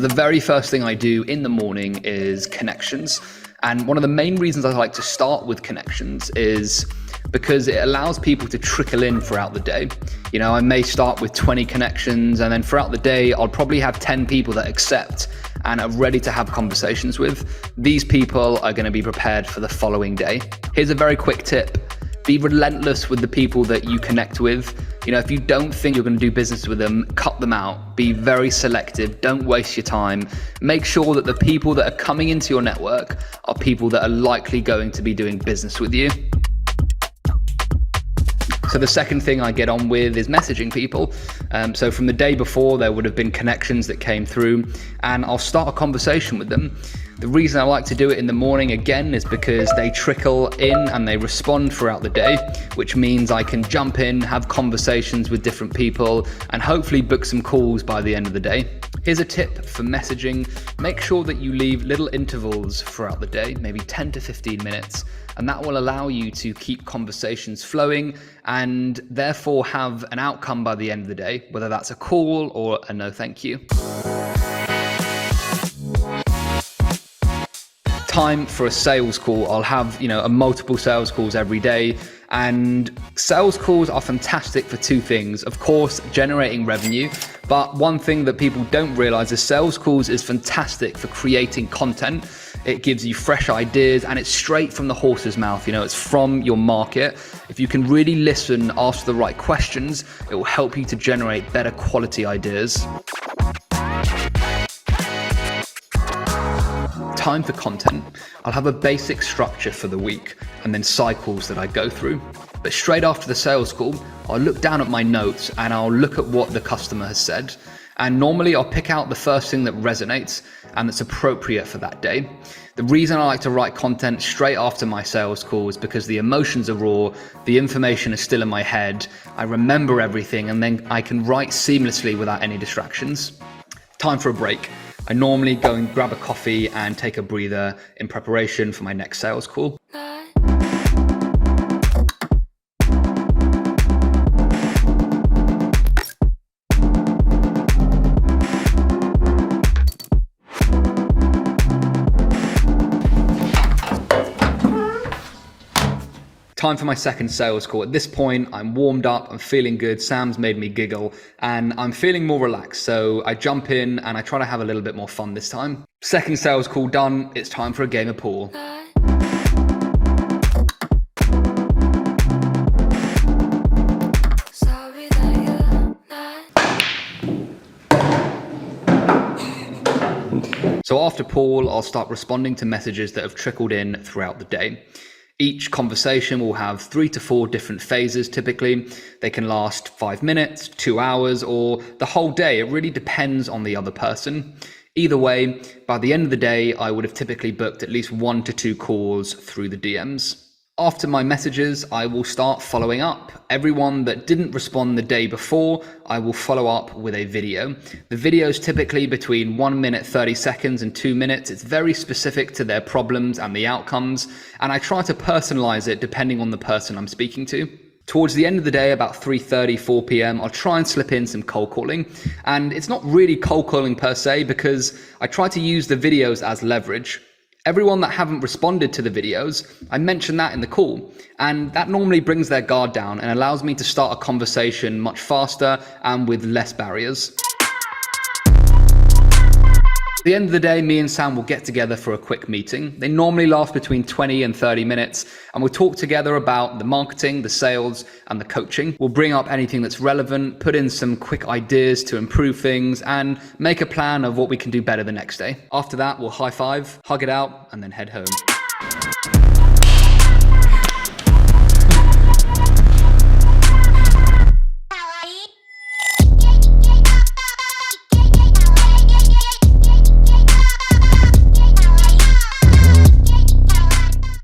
So the very first thing I do in the morning is connections. And one of the main reasons I like to start with connections is because it allows people to trickle in throughout the day. You know, I may start with 20 connections, and then throughout the day, I'll probably have 10 people that accept and are ready to have conversations with. These people are going to be prepared for the following day. Here's a very quick tip. Be relentless with the people that you connect with. You know, if you don't think you're going to do business with them, cut them out. Be very selective. Don't waste your time. Make sure that the people that are coming into your network are people that are likely going to be doing business with you. So the second thing I get on with is messaging people. So from the day before, there would have been connections that came through, and I'll start a conversation with them. The reason I like to do it in the morning, again, is because they trickle in and they respond throughout the day, which means I can jump in, have conversations with different people, and hopefully book some calls by the end of the day. Here's a tip for messaging. Make sure that you leave little intervals throughout the day, maybe 10 to 15 minutes, and that will allow you to keep conversations flowing and therefore have an outcome by the end of the day, whether that's a call or a no thank you. Time for a sales call. I'll have, a multiple sales calls every day, and sales calls are fantastic for two things. Of course, generating revenue, but one thing that people don't realize is sales calls is fantastic for creating content. It gives you fresh ideas, and it's straight from the horse's mouth. It's from your market. If you can really listen, ask the right questions, it will help you to generate better quality ideas. Time for content. I'll have a basic structure for the week and then cycles that I go through. But straight after the sales call, I'll look down at my notes and I'll look at what the customer has said. And normally I'll pick out the first thing that resonates and that's appropriate for that day. The reason I like to write content straight after my sales call is because the emotions are raw, the information is still in my head, I remember everything, and then I can write seamlessly without any distractions. Time for a break. I normally go and grab a coffee and take a breather in preparation for my next sales call. Time for my second sales call. At this point, I'm warmed up, I'm feeling good, Sam's made me giggle, and I'm feeling more relaxed. So I jump in and I try to have a little bit more fun this time. Second sales call done, it's time for a game of pool. So after pool, I'll start responding to messages that have trickled in throughout the day. Each conversation will have 3 to 4 different phases typically. They can last 5 minutes, 2 hours, or the whole day. It really depends on the other person. Either way, by the end of the day, I would have typically booked at least 1 to 2 calls through the DMs. After my messages, I will start following up. Everyone that didn't respond the day before, I will follow up with a video. The video is typically between 1 minute 30 seconds and 2 minutes. It's very specific to their problems and the outcomes, and I try to personalize it depending on the person I'm speaking to. Towards the end of the day, about 3:30, 4 p.m., I'll try and slip in some cold calling. And it's not really cold calling per se, because I try to use the videos as leverage. Everyone that haven't responded to the videos, I mention that in the call, and that normally brings their guard down and allows me to start a conversation much faster and with less barriers. At the end of the day, me and Sam will get together for a quick meeting. They normally last between 20 and 30 minutes, and we'll talk together about the marketing, the sales, and the coaching. We'll bring up anything that's relevant, put in some quick ideas to improve things, and make a plan of what we can do better the next day. After that, we'll high five, hug it out, and then head home.